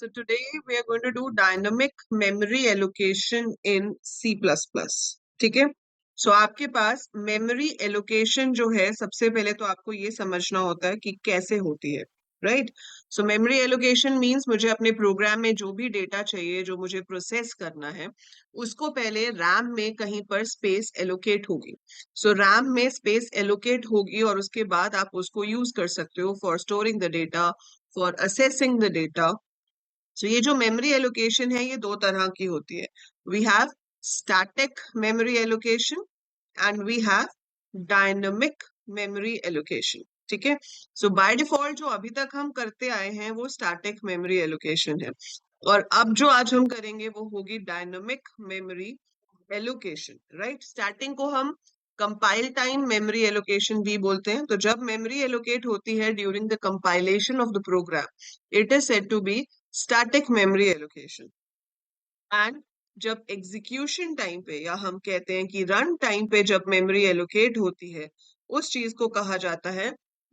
So today we are going to do dynamic memory allocation in C++. ठीक है? So आपके पास memory allocation जो है, सबसे पहले तो आपको ये समझना होता है कि कैसे होती है, right? So memory allocation means मुझे अपने प्रोग्राम में जो भी डेटा चाहिए, जो मुझे प्रोसेस करना है, उसको पहले RAM में कहीं पर स्पेस एलोकेट होगी. So RAM में स्पेस एलोकेट होगी और उसके बाद आप उसको यूज कर सकते हो for storing the data, for assessing the data. तो ये जो मेमोरी एलोकेशन है, ये दो तरह की होती है. We have static memory allocation and we have dynamic memory allocation. ठीक है? सो बाय डिफॉल्ट जो अभी तक हम करते आए हैं वो स्टैटिक मेमोरी एलोकेशन है, और अब जो आज हम करेंगे वो होगी dynamic memory allocation. Right? Static को हम कंपाइल टाइम मेमोरी एलोकेशन भी बोलते हैं. तो जब मेमोरी एलोकेट होती है during the compilation of the program, it is said to be static memory allocation. And जब एग्जीक्यूशन टाइम पे, या हम कहते हैं कि रन टाइम पे जब मेमोरी एलोकेट होती है, उस चीज को कहा जाता है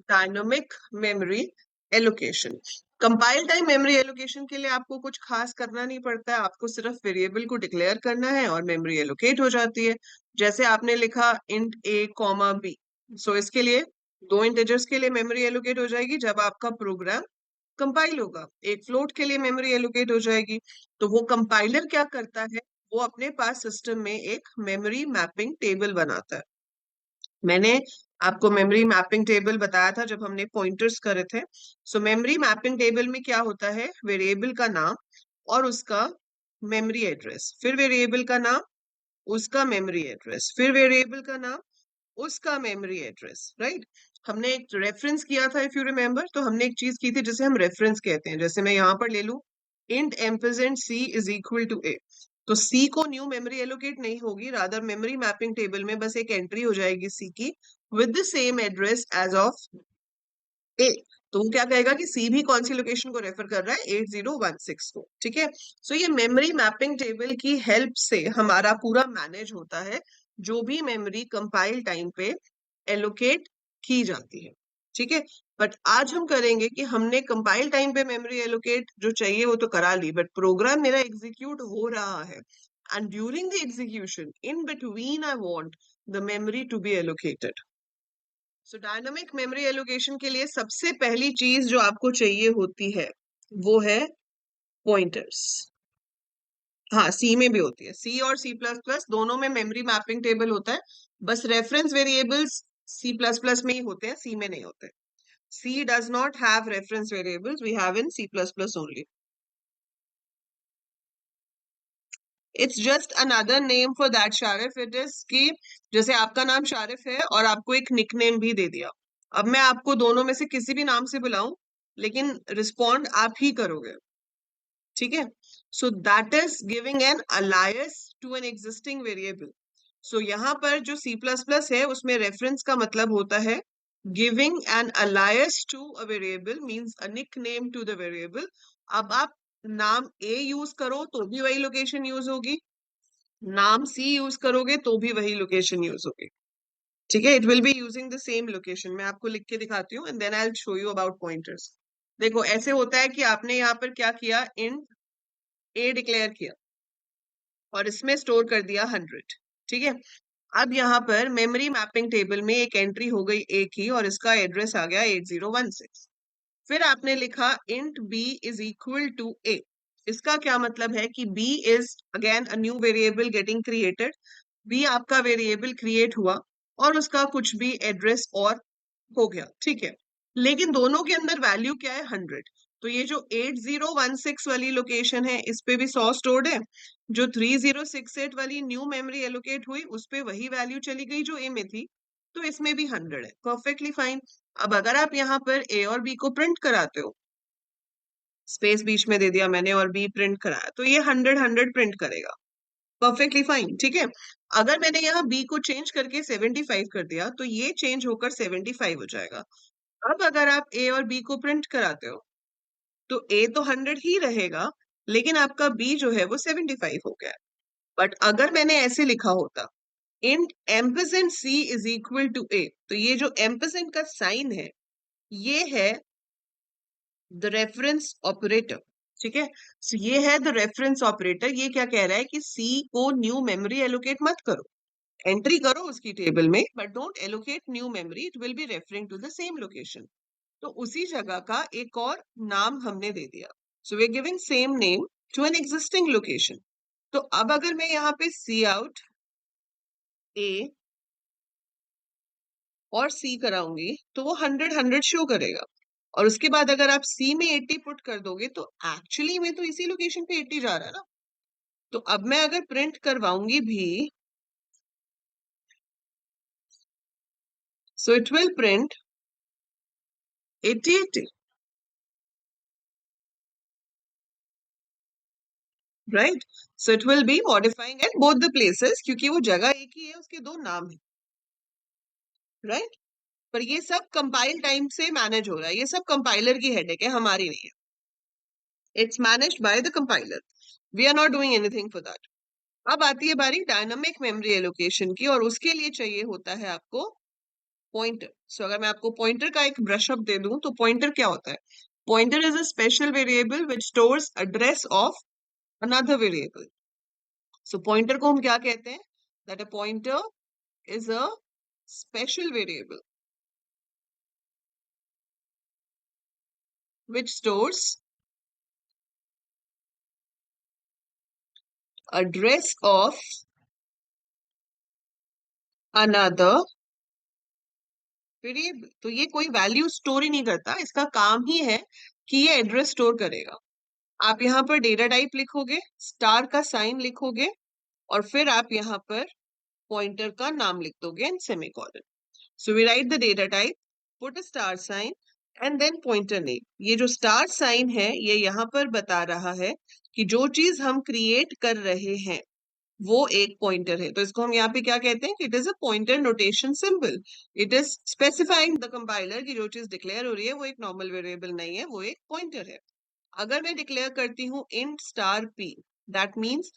dynamic memory allocation. Compile time memory allocation के लिए आपको कुछ खास करना नहीं पड़ता है, आपको सिर्फ वेरिएबल को डिक्लेयर करना है और मेमोरी एलोकेट हो जाती है. जैसे आपने लिखा int a, b, सो इसके लिए दो इंटीजर्स के लिए मेमोरी एलोकेट हो जाएगी. जब आपका प्रोग्राम कंपाइल होगा, एक फ्लोट के लिए मेमोरी एलोकेट हो जाएगी. तो वो कंपाइलर क्या करता है, वो अपने पास सिस्टम में एक मेमोरी मैपिंग टेबल बनाता है. मैंने आपको मेमोरी मैपिंग टेबल बताया था जब हमने पॉइंटर्स करे थे. सो मेमोरी मैपिंग टेबल में क्या होता है, वेरिएबल का नाम और उसका मेमोरी एड्रेस, फिर वेरिएबल का नाम, उसका मेमोरी एड्रेस, फिर वेरिएबल का नाम, उसका मेमोरी एड्रेस. राइट? हमने एक रेफरेंस किया था, इफ यू रिमेम्बर. तो हमने एक चीज की थी जिसे हम रेफरेंस कहते हैं. जैसे मैं यहाँ पर ले लूं int ampersand c is equal to a, तो c को न्यू मेमोरी एलोकेट नहीं होगी, रादर मेमोरी मैपिंग टेबल में बस एक एंट्री हो जाएगी c की with the same address as of a. तो वो क्या कहेगा कि c भी कौन सी लोकेशन को रेफर कर रहा है, 8016 को. ठीक है? सो ये मेमोरी मैपिंग टेबल की हेल्प से हमारा पूरा मैनेज होता है, जो भी मेमोरी कंपाइल टाइम पे एलोकेट की जाती है. ठीक है? बट आज हम करेंगे कि हमने कंपाइल टाइम पे मेमोरी एलोकेट जो चाहिए वो तो करा ली, बट प्रोग्राम मेरा एग्जीक्यूट हो रहा है, and during the execution in between I want the memory to be allocated. So dynamic memory allocation के लिए सबसे पहली चीज जो आपको चाहिए होती है वो है पॉइंटर्स. हाँ, सी में भी होती है, सी और सी प्लस प्लस दोनों में मेमोरी मैपिंग टेबल होता है. बस reference variables C plus plus में ही होते हैं, सी में नहीं होते. C does not have reference variables, we have in C plus plus only. It's just another name for that शारिफ. इट इज कि जैसे आपका नाम शारिफ है और आपको एक निकनेम भी दे दिया, अब मैं आपको दोनों में से किसी भी नाम से बुलाऊं, लेकिन रिस्पॉन्ड आप ही करोगे. ठीक है? So that is giving an alias to an existing variable. So यहाँ पर जो C++ है उसमें रेफरेंस का मतलब होता है giving an alias to a variable, means a nickname to the variable. अब आप नाम A यूज करो तो भी वही लोकेशन यूज होगी, नाम C यूज करोगे तो भी वही लोकेशन यूज होगी. ठीक है? It will be using the same location. मैं आपको लिख के दिखाती हूँ and then I will show you about pointers. देखो ऐसे होता है कि आपने यहाँ पर क्या किया, int A डिक्लेयर किया और इसमें स्टोर कर दिया 100. ठीक है? अब यहाँ पर मेमोरी मैपिंग टेबल में एक एंट्री हो गई A की और इसका एड्रेस आ गया 8016. फिर आपने लिखा int b is equal to a. इसका क्या मतलब है कि b is again a new variable getting created. b आपका वेरिएबल क्रिएट हुआ और उसका कुछ भी एड्रेस और हो गया. ठीक है? लेकिन दोनों के अंदर वैल्यू क्या है, 100. तो ये जो 8016 वाली लोकेशन है इस पे भी 100 स्टोर्ड है, जो 3068 वाली न्यू मेमोरी एलोकेट हुई उस पे वही वैल्यू चली गई जो ए में थी, तो इसमें भी 100 है. Perfectly fine. अब अगर आप यहाँ पर ए और बी को प्रिंट कराते हो, स्पेस बीच में दे दिया मैंने और बी प्रिंट कराया, तो ये 100 प्रिंट करेगा. Perfectly fine. ठीक है? अगर मैंने यहाँ बी को चेंज करके 75 कर दिया तो ये चेंज होकर 75 हो जाएगा. अब अगर आप ए और बी को प्रिंट कराते हो तो ए तो 100 ही रहेगा, लेकिन आपका बी जो है वो 75 हो गया. बट अगर मैंने ऐसे लिखा होता int ampersand c is equal to a, तो ये जो एम्परसेंड का साइन है ये है द रेफरेंस ऑपरेटर. ठीक है। सो ये है द रेफरेंस ऑपरेटर। ये क्या कह रहा है कि सी को न्यू मेमोरी एलोकेट मत करो, एंट्री करो उसकी टेबल में, but don't allocate new memory, it will be referring to the same location. तो उसी जगह का एक और नाम हमने दे दिया। So we are giving same name to an existing location. तो अब अगर मैं यहाँ पे सी आउट ए और सी कराऊंगी तो वो 100 शो करेगा, और उसके बाद अगर आप सी में 80 पुट कर दोगे तो एक्चुअली में तो इसी लोकेशन पे 80 जा रहा है ना। तो अब मैं अगर प्रिंट करवाऊंगी भी, so it will print 80 80, right. So it will B modifying at both the places, क्योंकि वो जगह एक ही है, उसके दो नाम है, राइट। पर ये सब कंपाइल टाइम से मैनेज हो रहा है, ये सब कंपाइलर की हेडेक है, हमारी नहीं है। It's managed by the compiler, we are not doing anything for that. अब आती है बारी डायनामिक मेमोरी एलोकेशन की, और उसके लिए चाहिए होता है आपको पॉइंटर। सो अगर मैं आपको पॉइंटर का एक ब्रशअप दे दूं तो पॉइंटर क्या होता है? Pointer is a special variable which stores address of another variable. So pointer को हम क्या कहते हैं? That a pointer is a special variable which stores address of another variable। तो ये कोई वैल्यू स्टोर ही नहीं करता, इसका काम ही है कि ये एड्रेस स्टोर करेगा। आप यहाँ पर डेटा टाइप लिखोगे, स्टार का साइन लिखोगे, और फिर आप यहाँ पर पॉइंटर का नाम लिख दोगे and semicolon. So we write the data type, put a star sign and then pointer name. ये जो स्टार साइन है ये यहाँ पर बता रहा है कि जो चीज हम क्रिएट कर रहे हैं वो एक पॉइंटर है। तो इसको हम यहाँ पे क्या कहते हैं? It is a pointer notation symbol. It is specifying the compiler की जो चीज डिक्लेयर हो रही है वो एक नॉर्मल वेरिएबल नहीं है, वो एक पॉइंटर है। अगर मैं डिक्लेयर करती हूँ int star p, that means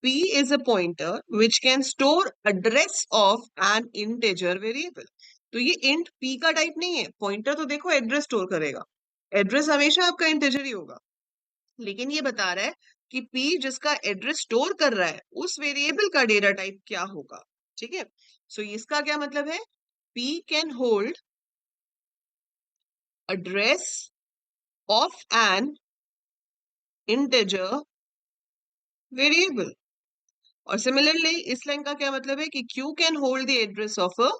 p is a pointer which can store address of an integer variable। तो ये int p का टाइप नहीं है। पॉइंटर तो देखो एड्रेस स्टोर करेगा, एड्रेस हमेशा आपका इंटीजर ही होगा, लेकिन ये बता रहा है कि p जिसका एड्रेस स्टोर कर रहा है उस वेरिएबल का डेटा टाइप क्या होगा। ठीक है। सो इसका क्या मतलब है? p can hold address of an integer variable। और सिमिलरली इस लाइन का क्या मतलब है कि q can hold the address of a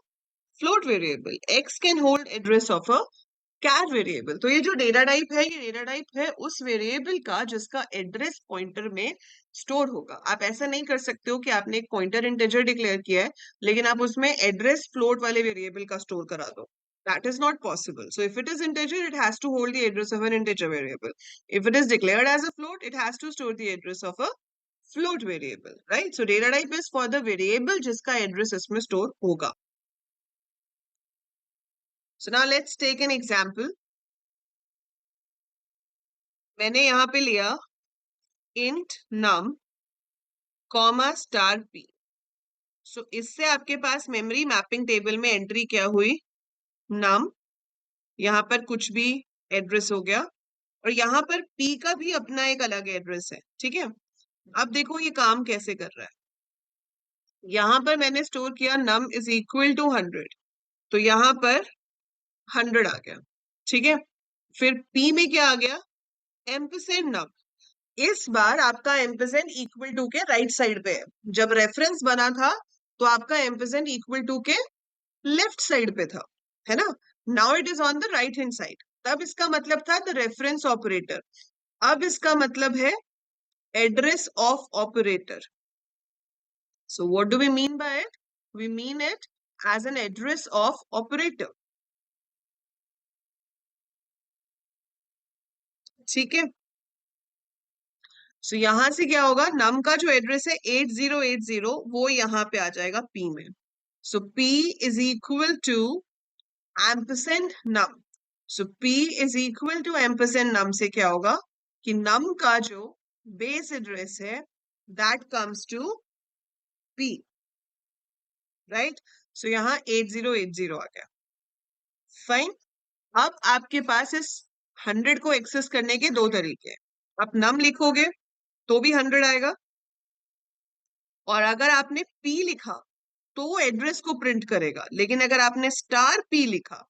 float variable, x can hold address of a char variable. तो ये जो डेटा टाइप है ये डेटा टाइप है उस वेरिएबल का जिसका एड्रेस पॉइंटर में स्टोर होगा। आप ऐसा नहीं कर सकते हो कि आपने एक पॉइंटर इंटीजर डिक्लेयर किया है लेकिन आप उसमें एड्रेस फ्लोट वाले वेरिएबल का स्टोर करा दो। That is not possible. So if it is integer, it has to hold the address of an integer variable. If it is declared as a float, it has to store the address of a float variable, right? So data type is for the variable जिसका address इसमें store होगा। So now let's take an example. मैंने यहाँ पे लिया int num comma star p। So इससे आपके पास memory mapping table में एंट्री क्या हुई? num, यहाँ पर कुछ भी एड्रेस हो गया, और यहाँ पर p का भी अपना एक अलग एड्रेस है। ठीक है। अब देखो ये काम कैसे कर रहा है। यहाँ पर मैंने स्टोर किया num इज इक्वल टू 100, तो यहाँ पर 100 आ गया। ठीक है। फिर p में क्या आ गया? Ampersand num। इस बार आपका एम्परसेंड इक्वल टू के राइट साइड पे है। जब रेफरेंस बना था तो आपका एम्परसेंड इक्वल टू के लेफ्ट साइड पे था, है ना। Now it is on the right hand side. तब इसका मतलब था द रेफरेंस ऑपरेटर, अब इसका मतलब है address of operator. So what do we mean by it? We mean it as an address of operator. ठीक है। सो यहां से क्या होगा? नम का जो एड्रेस है 8080 वो यहाँ पे आ जाएगा p में। So p is equal to ampersand num. So p is equal to ampersand num से क्या होगा कि नम का जो बेस एड्रेस है that comes to p, right. So यहाँ 8080 आ गया। फाइन। अब आपके पास इस 100 को एक्सेस करने के दो तरीके हैं। आप num लिखोगे तो भी 100 आएगा, और अगर आपने p लिखा तो वो एड्रेस को प्रिंट करेगा, लेकिन अगर आपने स्टार p लिखा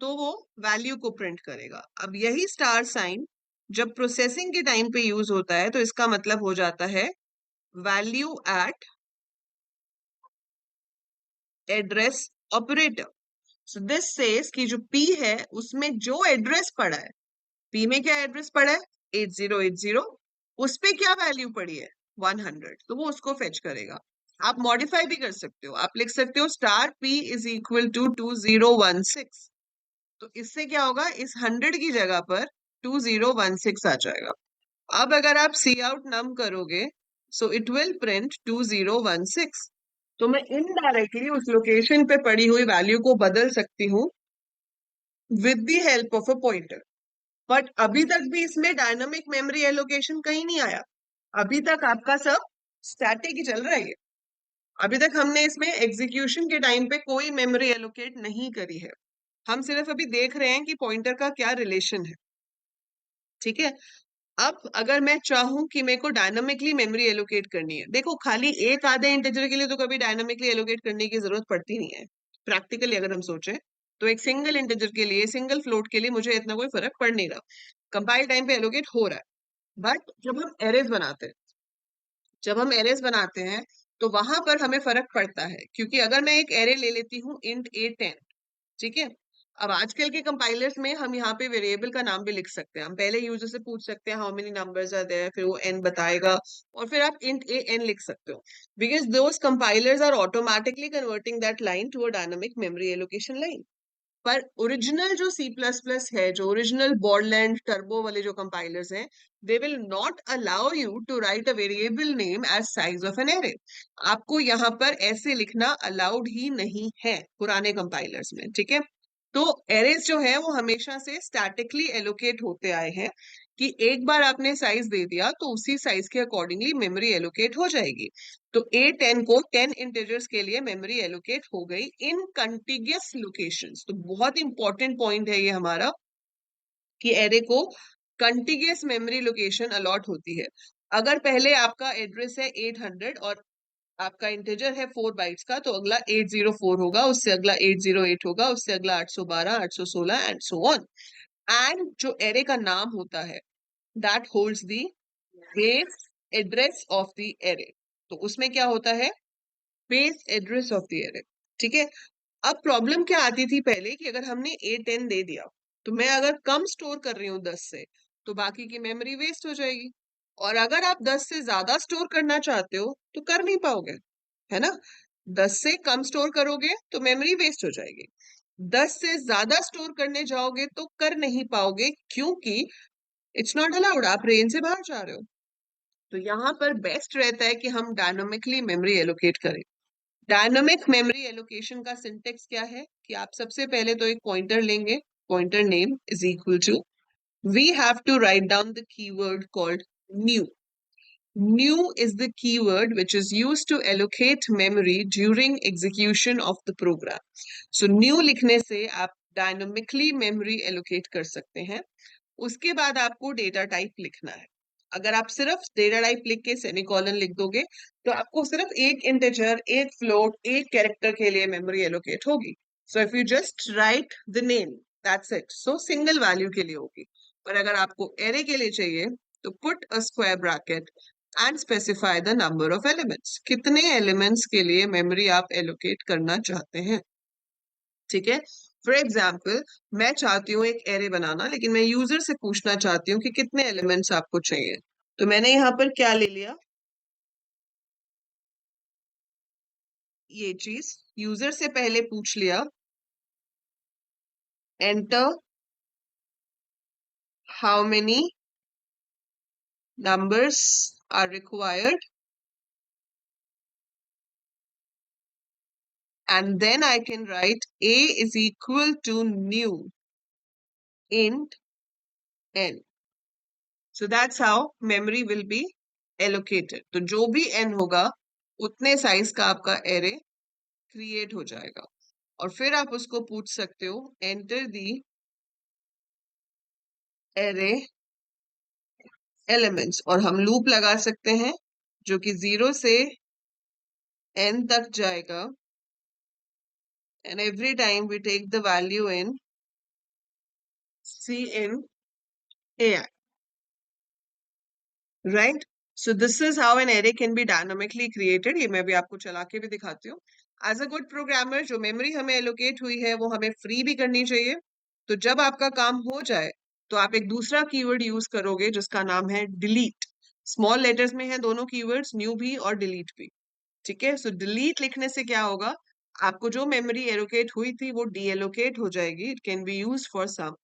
तो वो वैल्यू को प्रिंट करेगा। अब यही स्टार साइन जब प्रोसेसिंग के टाइम पे यूज होता है तो इसका मतलब हो जाता है value eight address operator. So this says कि जो p है उसमें जो एड्रेस पड़ा है, p में क्या एड्रेस पड़ा है 8080, उस पे क्या वैल्यू पड़ी है 100, तो वो उसको फेच करेगा। आप मॉडिफाई भी कर सकते हो, आप लिख सकते हो star p is equal to 2016, तो इससे क्या होगा, इस 100 की जगह पर 2016 आ जाएगा। अब अगर आप सी आउट नम करोगे सो इट विल प्रिंट 2016, तो मैं इनडायरेक्टली उस लोकेशन पे पड़ी हुई वैल्यू को बदल सकती हूँ with the help of a pointer. But अभी तक भी इसमें डायनामिक मेमोरी एलोकेशन कहीं नहीं आया, अभी तक आपका सब स्टैटिक ही चल रहा है। अभी तक हमने इसमें एग्जीक्यूशन के टाइम पे कोई मेमोरी एलोकेट नहीं करी है, हम सिर्फ अभी देख रहे हैं कि पॉइंटर का क्या रिलेशन है। ठीक है, अब अगर मैं चाहूं कि मेरे को डायनामिकली मेमोरी एलोकेट करनी है, देखो खाली एक आधे इंटीजर के लिए तो कभी डायनामिकली एलोकेट करने की जरूरत पड़ती नहीं है। प्रैक्टिकली अगर हम सोचें तो एक सिंगल इंटीजर के लिए, सिंगल फ्लोट के लिए मुझे इतना कोई फर्क पड़ नहीं रहा, कंपाइल टाइम पे एलोकेट हो रहा है। बट जब हम एरेज बनाते हैं तो वहां पर हमें फर्क पड़ता है, क्योंकि अगर मैं एक एरे ले लेती हूँ इंट A10, ठीक है, अब आजकल के कंपाइलर्स में हम यहाँ पे वेरिएबल का नाम भी लिख सकते हैं, हम पहले यूजर से पूछ सकते हैं how many numbers are there, फिर वो n बताएगा, और फिर आप इंट A n लिख सकते हो, because those compilers are automatically converting that line to a dynamic memory allocation line. पर ओरिजिनल जो सी प्लस प्लस है, जो ओरिजिनल बॉर्डलैंड टर्बो वाले जो कंपाइलर्स हैं, they will not allow you to write a variable name as size of an array. आपको यहाँ पर ऐसे लिखना अलाउड ही नहीं है पुराने कंपाइलर्स में, ठीक है। तो एरेज जो है वो हमेशा से स्टैटिकली एलोकेट होते आए हैं, कि एक बार आपने साइज दे दिया तो उसी साइज के अकॉर्डिंगली मेमोरी एलोकेट हो जाएगी। तो A10 को 10 इंटीजर्स के लिए मेमोरी एलोकेट हो गई इन कंटिगियस लोकेशंस। तो बहुत इंपॉर्टेंट पॉइंट है ये हमारा, कि एरे को कंटिगियस मेमोरी लोकेशन अलॉट होती है। अगर पहले आपका एड्रेस है 800 और आपका इंटीजर है 4 बाइट्स का, तो अगला 804 होगा, उससे अगला 808 होगा, उससे अगला 812, 816 एंड सो ऑन। एंड जो एरे का नाम होता है that holds the base address of the array. तो उसमें क्या होता है, base address of the array, ठीक है। अब प्रॉब्लम क्या आती थी पहले, कि अगर हमने A10 दे दिया तो मैं अगर कम स्टोर कर रही हूँ 10 से, तो बाकी की मेमोरी वेस्ट हो जाएगी, और अगर आप 10 से ज्यादा स्टोर करना चाहते हो तो कर नहीं पाओगे, है ना। 10 से कम स्टोर करोगे तो मेमोरी वेस्ट हो जाएगी, 10 से ज्यादा स्टोर करने जाओगे तो कर नहीं पाओगे, क्योंकि इट्स नॉट अलाउड, आप रेंज से बाहर जा रहे हो। तो यहाँ पर बेस्ट रहता है कि हम डायनामिकली मेमोरी एलोकेट करें। डायनामिक मेमोरी एलोकेशन का सिंटेक्स क्या है, कि आप सबसे पहले तो एक पॉइंटर लेंगे, pointer name is equal to, we have to write down the keyword called new. New is the keyword which is used to allocate memory during execution of the program. So new लिखने से आप dynamically memory allocate कर सकते हैं। उसके बाद आपको data type लिखना है। अगर आप सिर्फ डेटा टाइप लिख के सेमीकोलन लिख दोगे तो आपको सिर्फ एक इंटीजर, एक फ्लोट, एक कैरेक्टर के लिए मेमोरी एलोकेट होगी। So if you just right the name, that's it, so single value के लिए होगी। पर अगर आपको एरे के लिए चाहिए तो put a square bracket and specify the number of elements, कितने एलिमेंट्स के लिए मेमोरी आप एलोकेट करना चाहते हैं, ठीक है। फॉर एग्जाम्पल मैं चाहती हूँ एक एरे बनाना, लेकिन मैं यूजर से पूछना चाहती हूँ कि कितने एलिमेंट्स आपको चाहिए, तो मैंने यहाँ पर क्या ले लिया, ये चीज यूजर से पहले पूछ लिया, enter how many numbers are required, and then I can write a is equal to new int n. So that's how memory will be allocated. तो जो भी n होगा उतने साइज का आपका एरे क्रिएट हो जाएगा, और फिर आप उसको पूछ सकते हो एंटर दी एरे एलिमेंट्स, और हम लूप लगा सकते हैं जो कि 0 से n तक जाएगा, and every time we take the value in C in AI, right? So this is how an array can be dynamically created. ये मैं भी आपको चला के भी दिखाती हूँ. As a good programmer, जो मेमोरी हमें एलोकेट हुई है वो हमें फ्री भी करनी चाहिए. तो जब आपका काम हो जाए तो आप एक दूसरा कीवर्ड यूज करोगे जिसका नाम है डिलीट. स्मॉल लेटर्स में है दोनों कीवर्ड्स, न्यू भी और डिलीट भी. ठीक है. सो डिलीट लिखने से क्या होगा, आपको जो मेमोरी एलोकेट हुई थी वो डी एलोकेट हो जाएगी. It can be use for some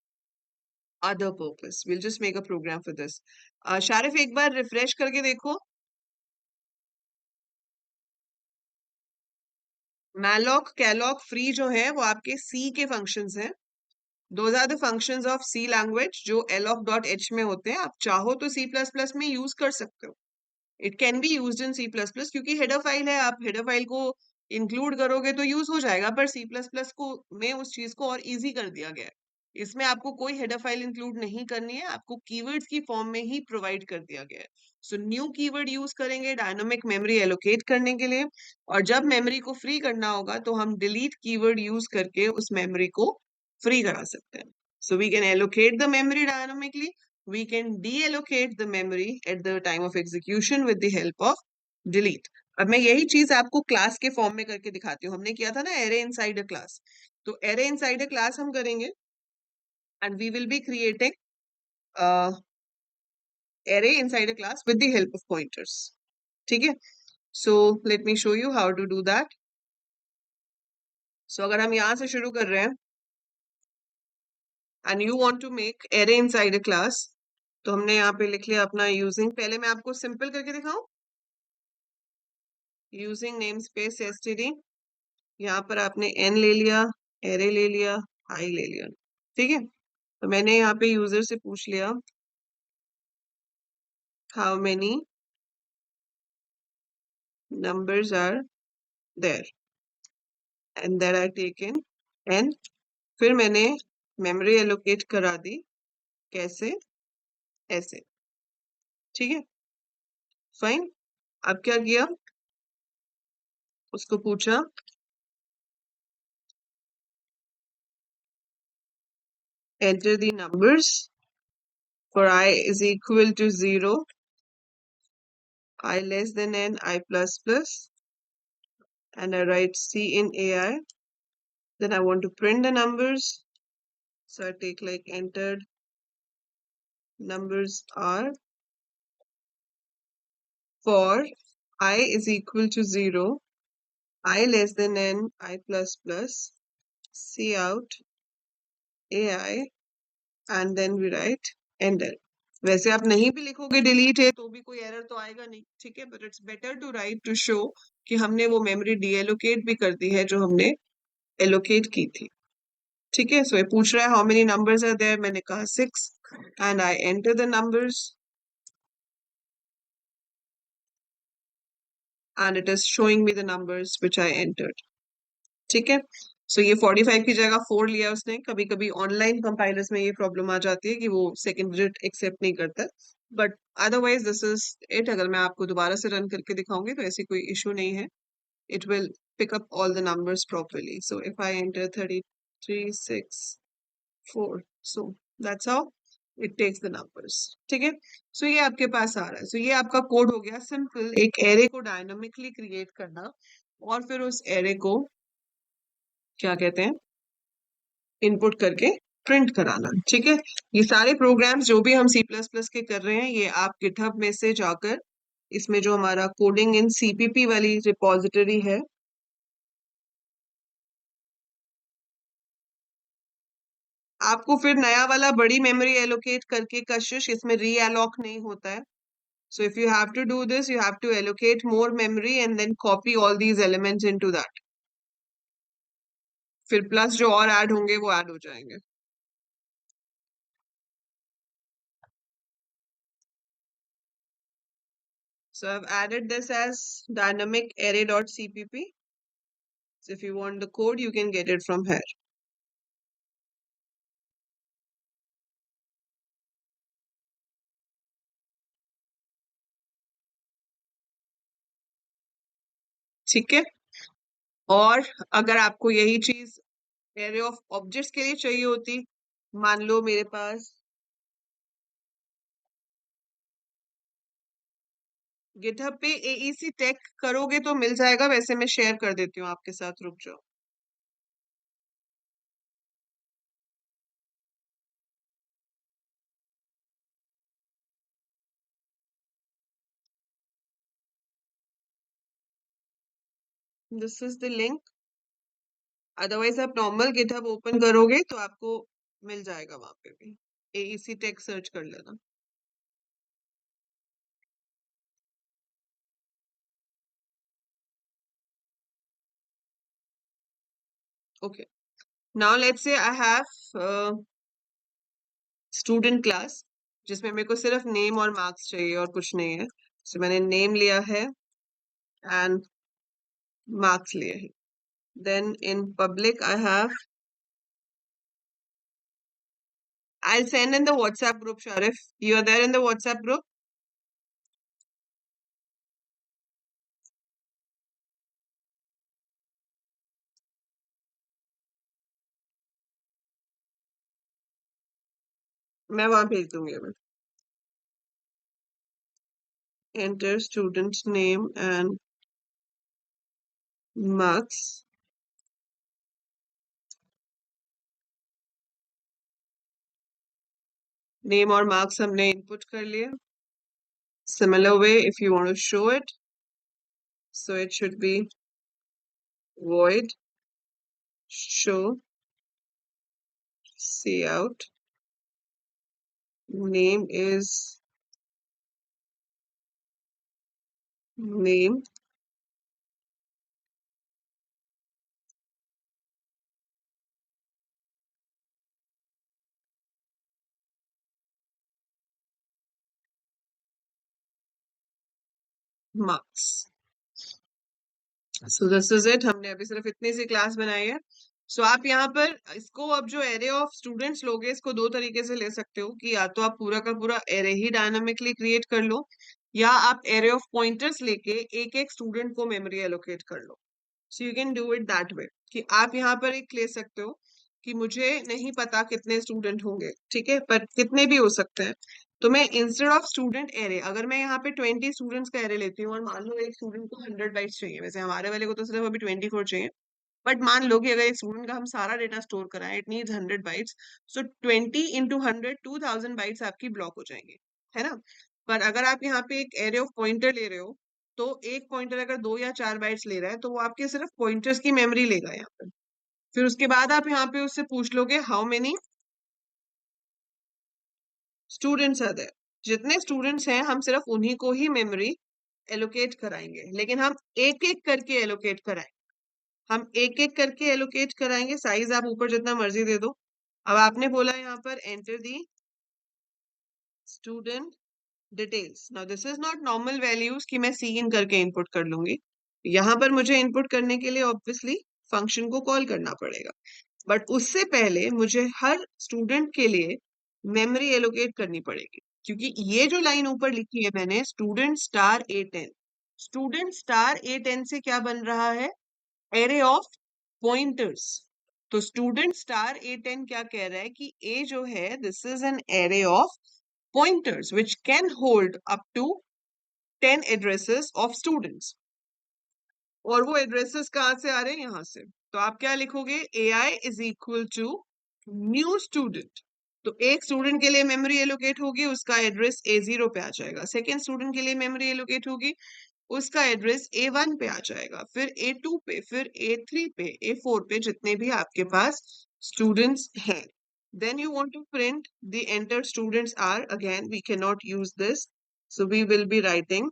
other purpose. We'll just make a program for this. Sharif एक बार रिफ्रेश करके देखो. मैलॉक, कैलॉक, फ्री जो है वो आपके सी के फंक्शंस हैं. Those are the functions of C language जो loc.h में होते हैं. आप चाहो तो C++ में यूज कर सकते हो. It can be used in C++ क्योंकि हेडर फाइल है. आप हेडर फाइल को इंक्लूड करोगे तो यूज हो जाएगा, पर C++ को में उस चीज को और इजी कर दिया गया है. इसमें आपको कोई हेडर फाइल इंक्लूड नहीं करनी है, आपको कीवर्ड्स की फॉर्म में ही प्रोवाइड कर दिया गया है. सो न्यू कीवर्ड यूज करेंगे डायनामिक मेमोरी एलोकेट करने के लिए, और जब मेमोरी को फ्री करना होगा तो हम डिलीट कीवर्ड यूज करके उस मेमोरी को फ्री करा सकते हैं. So we can allocate the memory dynamically, we can deallocate the memory at the time of execution with the help of delete. अब मैं यही चीज आपको क्लास के फॉर्म में करके दिखाती हूँ. हमने किया था ना array inside a class, तो array inside a class हम करेंगे and we will be creating uh, array inside a class with the help of pointers. ठीक है. So let me show you how to do that. So अगर हम यहाँ से शुरू कर रहे हैं and you want to make array inside a class, तो हमने यहाँ पे लिख लिया अपना using. पहले मैं आपको सिंपल करके दिखाऊं. यूजिंग नेम स्पेस std, यहाँ पर आपने n ले लिया, एरे ले लिया, i ले लिया. ठीक है. तो मैंने यहाँ पे यूजर से पूछ लिया how many numbers are there and that I taken n. फिर मैंने मेमोरी एलोकेट करा दी. कैसे? ऐसे. ठीक है. फाइन. अब क्या किया, उसको पूछा enter the numbers for I is equal to 0, I less than n, I plus plus, and I write C in AI. Then I want to print the numbers. So I take like entered numbers are for I is equal to 0, I less than n, I plus plus, C out AI, and then we write enter. वैसे आप नहीं भी लिखोगे delete है तो भी कोई error तो आएगा नहीं. ठीक है. But it's better to write to show कि हमने वो मेमोरी डीएलोकेट भी कर दी है जो हमने एलोकेट की थी. ठीक है. सो ये पूछ रहा है how many numbers are there. मैंने कहा 6 and I enter the numbers and it is showing me the numbers which I entered. ठीक है. सो ये 45 की जगह 4 लिया उसने. कभी कभी ऑनलाइन कंपाइलर्स में ये प्रॉब्लम आ जाती है कि वो सेकंड डिजिट एक्सेप्ट नहीं करता. But otherwise this is it. अगर मैं आपको दोबारा से रन करके दिखाऊंगी तो ऐसी कोई इशू नहीं है. It will pick up all the numbers properly. So if I enter 33, 6, 4, so that's how it takes the numbers. ठीक है. सो ये आपके पास आ रहा है. सो ये आपका कोड हो गया सिंपल, एक एरे को डायनामिकली क्रिएट करना और फिर उस एरे को क्या कहते हैं इनपुट करके प्रिंट कराना. ठीक है. ये सारे प्रोग्राम्स जो भी हम सी प्लस प्लस के कर रहे हैं ये आप गिटहब में से जाकर इसमें जो हमारा कोडिंग इन सीपीपी वाली रिपोजिटरी है, आपको फिर नया वाला बड़ी मेमोरी एलोकेट करके कशिश इसमें री एलॉक नहीं होता है. So if you have to do this, you have to allocate more memory and then copy all these elements into that. फिर प्लस जो और ऐड होंगे वो ऐड हो जाएंगे. So I've added this as dynamic array.cpp. So if you want the code, you can get it from here. ठीक है। और अगर आपको यही चीज एरे ऑफ ऑब्जेक्ट्स के लिए चाहिए होती, मान लो मेरे पास गिटहब पे एईसी टेक करोगे तो मिल जाएगा, वैसे मैं शेयर कर देती हूँ आपके साथ, रुक जाओ। This is the link. Otherwise आप नॉर्मल गिटहब ओपन करोगे तो आपको मिल जाएगा वहां पे भी, एईसी टेक सर्च कर लेना। Okay, now let's say I have student class जिसमें मेरे को सिर्फ नेम और मार्क्स चाहिए और कुछ नहीं है। So मैंने नेम लिया है एंड मार्क्स लिए हैं। Then in public I have, I'll send in the WhatsApp group, Sharif. You are there in the WhatsApp group? मैं वहां भेज दूंगी अभी। Enter student's name and marks. Name और marks हमने input कर लिए। Similar way, if you want to show it, so it should be void show cout. Name is name. Marks. So this is it. हमने अभी सिर्फ इतनी सी class बनाई है। सो आप यहाँ पर इसको अब जो एरे ऑफ स्टूडेंट्स लोगे इसको दो तरीके से ले सकते हो कि या तो आप पूरा का पूरा एरे ही डायनामिकली क्रिएट कर लो, या आप एरे ऑफ पॉइंटर्स लेके एक एक स्टूडेंट को मेमोरी एलोकेट कर लो। So you can do it that way कि आप यहाँ पर एक ले सकते हो कि मुझे नहीं पता कितने स्टूडेंट होंगे, ठीक है, पर कितने भी हो सकते हैं। तो मैं इंस्टेड ऑफ स्टूडेंट एरे, अगर मैं यहाँ पे 20 स्टूडेंट्स का एरे लेती हूँ और मान लो एक स्टूडेंट को 100 बाइट्स चाहिए, वैसे हमारे वाले को तो सिर्फ अभी 24 चाहिए, बट मान लो कि अगर एक स्टूडेंट का हम सारा डेटा स्टोर कराएं, it needs 100 bytes. So 20 into 100, 2000 bytes आपकी ब्लॉक हो जाएंगे, है ना। पर अगर आप यहाँ पे एक एरे ऑफ पॉइंटर ले रहे हो, तो एक पॉइंटर अगर 2 या 4 बाइट्स ले रहा है तो वो आपके सिर्फ पॉइंटर्स की मेमोरी लेगा यहाँ पे। फिर उसके बाद आप यहाँ पे उससे पूछ लोगे how many students are there. जितने स्टूडेंट्स हैं हम सिर्फ उन्हीं को ही मेमोरी एलोकेट कराएंगे, लेकिन हम एक एक करके एलोकेट कराएंगे। हम एक एक करके एलोकेट कराएंगे। साइज आप ऊपर जितना मर्जी दे दो। अब आपने बोला यहाँ पर enter the student details. Now this is not normal values कि मैं सी इन करके इनपुट कर लूंगी। यहाँ पर मुझे इनपुट करने के लिए ऑब्वियसली फंक्शन को कॉल करना पड़ेगा, बट उससे पहले मुझे हर स्टूडेंट के लिए मेमोरी एलोकेट करनी पड़ेगी, क्योंकि ये जो लाइन ऊपर लिखी है मैंने, student star A10, student star A10 से क्या बन रहा है, एरे ऑफ पॉइंटर्स। तो स्टूडेंट स्टार A10 क्या कह रहा है कि ए जो है this is an array of pointers which can hold up to 10 addresses of students। और वो एड्रेसेस कहाँ से आ रहे हैं, यहाँ से। तो आप क्या लिखोगे, AI is equal to new student. तो एक स्टूडेंट के लिए मेमोरी एलोकेट होगी, उसका एड्रेस A0 पे आ जाएगा। सेकेंड स्टूडेंट के लिए मेमोरी एलोकेट होगी, उसका एड्रेस A1 पे आ जाएगा, फिर A2 पे, फिर A3 पे, A4 पे, जितने भी आपके पास स्टूडेंट्स हैं। Then you want to print the entered students are, again we cannot use this, so we will be writing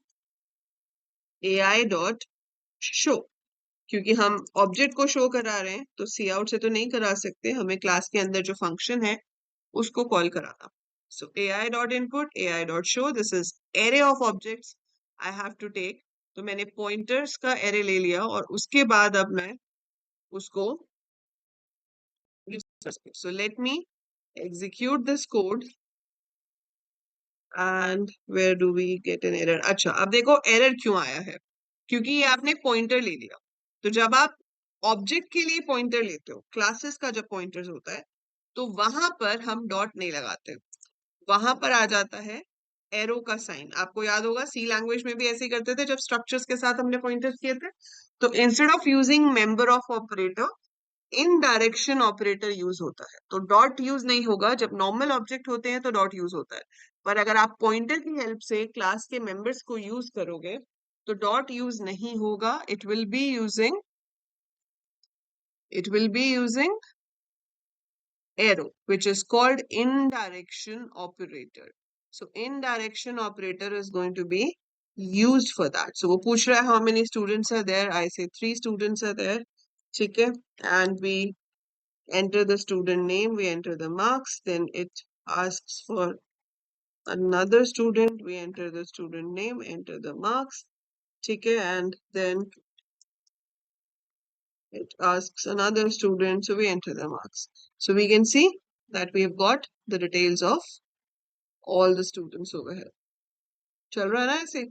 AI dot show, क्योंकि हम ऑब्जेक्ट को शो करा रहे हैं तो सी आउट से तो नहीं करा सकते, हमें क्लास के अंदर जो फंक्शन है उसको कॉल कराना। So AI dot input, AI dot show, this is array of objects I have to take. तो मैंने पॉइंटर्स का एरे ले लिया और उसके बाद अब मैं उसको, so let me execute this code and where do we get an error। अच्छा, अब देखो एरर क्यों आया है। क्योंकि ये आपने पॉइंटर ले लिया। तो जब आप ऑब्जेक्ट के लिए पॉइंटर लेते हो, क्लासेस का जब पॉइंटर्स होता है, तो वहां पर हम डॉट नहीं लगाते, वहां पर आ जाता है एरो का साइन। आपको याद होगा सी लैंग्वेज में भी ऐसे ही करते थे जब स्ट्रक्चर्स के साथ हमने पॉइंटर्स किए थे। तो instead of using member of operator, in direction operator use होता है। तो डॉट यूज नहीं होगा, जब नॉर्मल ऑब्जेक्ट होते हैं तो डॉट यूज होता है। पर अगर आप पॉइंटर की हेल्प से क्लास के मेंबर्स को यूज करोगे तो डॉट यूज नहीं होगा। It will be using arrow, which is called indirection operator. So indirection operator is going to be used for that. So वो पूछ रहा है how many students are there? I say 3 students are there. ठीक है, and we enter the student name, we enter the marks, then it asks for another student, we enter the student name, enter the marks. ठीक है, and then it asks another student, so we enter the marks. So we can see that we have got the details of all the students over here. चल रहा है ना ऐसे?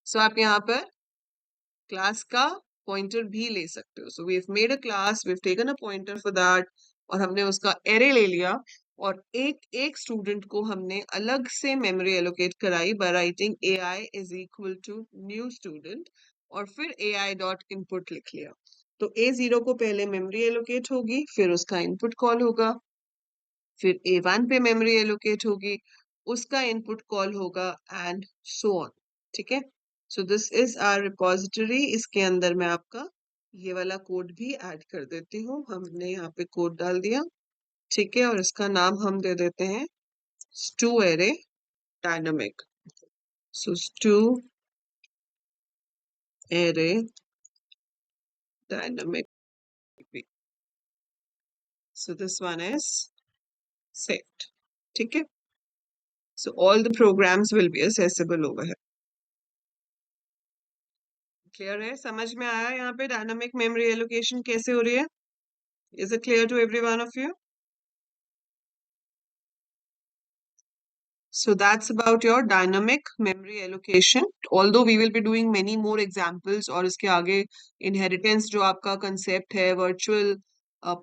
सो आप यहाँ पर क्लास का पॉइंटर भी ले सकते हो। So we have made a class, we have taken a pointer for that, और हमने उसका एरे ले लिया, और एक एक स्टूडेंट को हमने अलग से मेमोरी एलोकेट कराई by writing ai is equal to new student, और फिर ai डॉट इनपुट लिख लिया। तो a0 को पहले मेमोरी एलोकेट होगी, फिर उसका इनपुट कॉल होगा, फिर A1 पे मेमोरी एलोकेट होगी, उसका इनपुट कॉल होगा, एंड सो ऑन। ठीक है, so this is our repository. इसके अंदर मैं आपका ये वाला कोड भी ऐड कर देती हूँ। हमने यहाँ पे कोड डाल दिया, ठीक है, और इसका नाम हम दे देते हैं stu array dynamic। So stu array dynamic, so this one is saved। ठीक है, so all the programs will be accessible over here। Clear है? समझ में आया यहाँ पे डायनामिक मेमोरी एलोकेशन कैसे हो रही है? Is it clear to every one of you? So that's about your dynamic memory allocation. Although we will be doing many more examples, और इसके आगे inheritance जो आपका concept है, virtual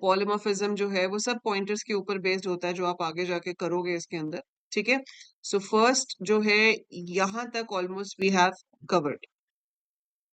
polymorphism जो है, वो सब pointers के ऊपर based होता है जो आप आगे जाके करोगे इसके अंदर। ठीक है, so first जो है यहाँ तक almost we have covered।